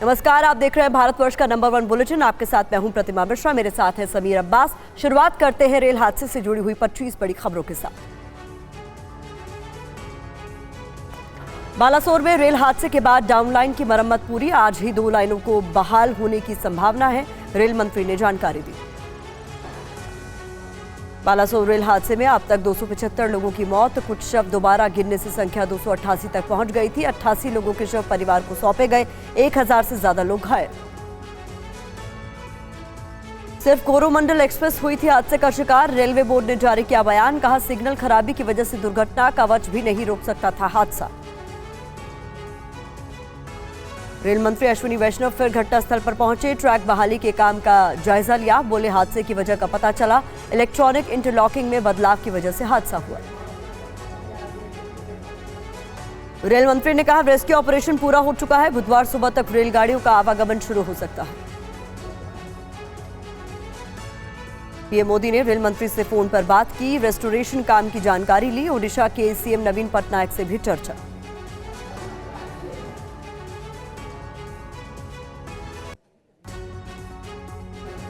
नमस्कार, आप देख रहे हैं भारतवर्ष का नंबर 1 बुलेटिन। आपके साथ मैं हूं प्रतिमा मिश्रा, मेरे साथ है समीर अब्बास। शुरुआत करते हैं रेल हादसे से जुड़ी हुई 25 बड़ी खबरों के साथ। बालासोर में रेल हादसे के बाद डाउन लाइन की मरम्मत पूरी। आज ही 2 लाइनों को बहाल होने की संभावना है, रेल मंत्री ने जानकारी दी। बालासोर रेल हादसे में अब तक 275 लोगों की मौत, कुछ शव दोबारा गिरने से संख्या 288 तक पहुंच गई थी। 88 लोगों के शव परिवार को सौंपे गए, 1000 से ज्यादा लोग घायल। सिर्फ कोरोमंडल एक्सप्रेस हुई थी हादसे का शिकार। रेलवे बोर्ड ने जारी किया बयान, कहा सिग्नल खराबी की वजह से दुर्घटना, कवच भी नहीं रोक सकता था हादसा। रेल मंत्री अश्विनी वैष्णव फिर घटनास्थल पर पहुंचे, ट्रैक बहाली के काम का जायजा लिया। बोले हादसे की वजह का पता चला, इलेक्ट्रॉनिक इंटरलॉकिंग में बदलाव की वजह से हादसा हुआ। रेल मंत्री ने कहा रेस्क्यू ऑपरेशन पूरा हो चुका है, बुधवार सुबह तक रेलगाड़ियों का आवागमन शुरू हो सकता है। पीएम मोदी ने रेल मंत्री से फोन पर बात की, रेस्टोरेशन काम की जानकारी ली। ओडिशा के सीएम नवीन पटनायक से भी चर्चा।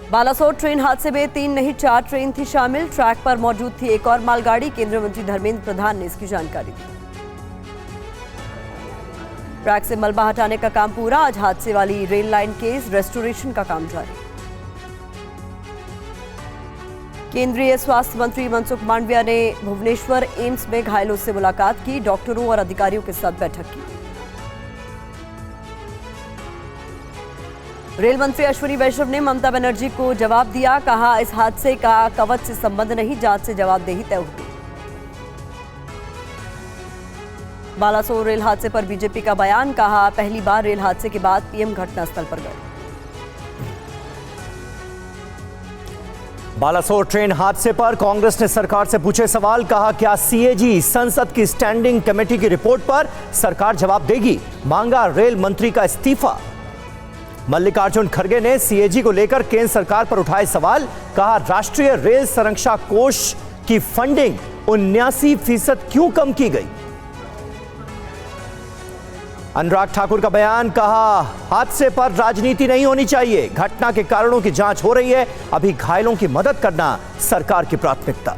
बालासोर ट्रेन हादसे में 3 नहीं 4 ट्रेन थी शामिल। ट्रैक पर मौजूद थी एक और मालगाड़ी। केंद्रीय मंत्री धर्मेंद्र प्रधान ने इसकी जानकारी दी। ट्रैक से मलबा हटाने का काम पूरा। आज हादसे वाली रेल लाइन के रेस्टोरेशन का काम जारी। केंद्रीय स्वास्थ्य मंत्री मनसुख मांडविया ने भुवनेश्वर एम्स में घायलों से मुलाकात की, डॉक्टरों और अधिकारियों के साथ बैठक की। रेल मंत्री अश्विनी वैष्णव ने ममता बनर्जी को जवाब दिया, कहा इस हादसे का कवच से संबंध नहीं, जांच से जवाबदेही तय होगी। बालासोर रेल हादसे पर बीजेपी का बयान, कहा पहली बार रेल हादसे के बाद पीएम घटनास्थल पर गए। बालासोर ट्रेन हादसे पर कांग्रेस ने सरकार से पूछे सवाल, कहा क्या सीएजी संसद की स्टैंडिंग कमेटी की रिपोर्ट पर सरकार जवाब देगी, मांगा रेल मंत्री का इस्तीफा। मल्लिकार्जुन खड़गे ने सीएजी को लेकर केंद्र सरकार पर उठाए सवाल, कहा राष्ट्रीय रेल संरक्षा कोष की फंडिंग 79% क्यों कम की गई। अनुराग ठाकुर का बयान, कहा हादसे पर राजनीति नहीं होनी चाहिए, घटना के कारणों की जांच हो रही है, अभी घायलों की मदद करना सरकार की प्राथमिकता।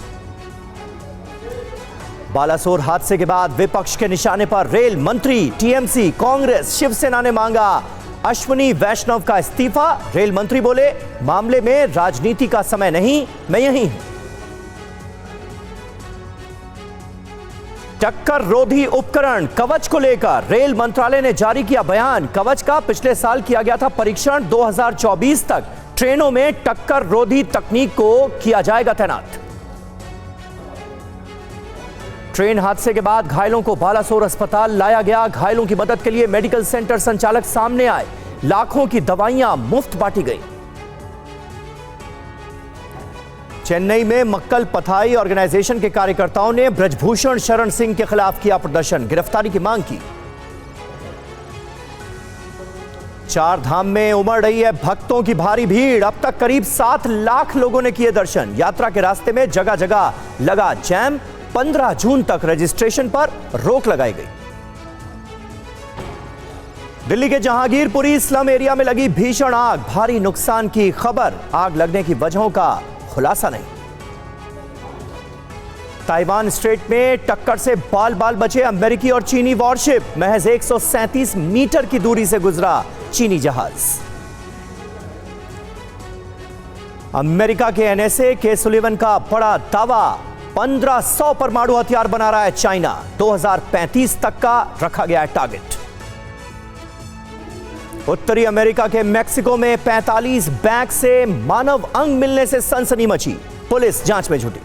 बालासोर हादसे के बाद विपक्ष के निशाने पर रेल मंत्री, टीएमसी, कांग्रेस, शिवसेना ने मांगा अश्विनी वैष्णव का इस्तीफा। रेल मंत्री बोले मामले में राजनीति का समय नहीं, मैं यहीं हूं। टक्कर रोधी उपकरण कवच को लेकर रेल मंत्रालय ने जारी किया बयान, कवच का पिछले साल किया गया था परीक्षण, 2024 तक ट्रेनों में टक्कर रोधी तकनीक को किया जाएगा तैनात। ट्रेन हादसे के बाद घायलों को बालासोर अस्पताल लाया गया। घायलों की मदद के लिए मेडिकल सेंटर संचालक सामने आए, लाखों की दवाइयां मुफ्त बांटी गई। चेन्नई में मक्कल पथाई ऑर्गेनाइजेशन के कार्यकर्ताओं ने ब्रजभूषण शरण सिंह के खिलाफ किया प्रदर्शन, गिरफ्तारी की मांग की। 4 धाम में उमड़ रही है भक्तों की भारी भीड़, अब तक करीब 7 लाख लोगों ने किए दर्शन। यात्रा के रास्ते में जगह जगह लगा जैम। 15 जून तक रजिस्ट्रेशन पर रोक लगाई गई। दिल्ली के जहांगीरपुरी स्लम एरिया में लगी भीषण आग, भारी नुकसान की खबर, आग लगने की वजहों का खुलासा नहीं। ताइवान स्ट्रेट में टक्कर से बाल बाल बचे अमेरिकी और चीनी वॉरशिप, महज 137 मीटर की दूरी से गुजरा चीनी जहाज। अमेरिका के एनएसए के सुलिवन का बड़ा दावा, 1500 परमाणु हथियार बना रहा है चाइना, 2035 तक का रखा गया है टारगेट। उत्तरी अमेरिका के मेक्सिको में 45 बैग से मानव अंग मिलने से सनसनी मची, पुलिस जांच में जुटी।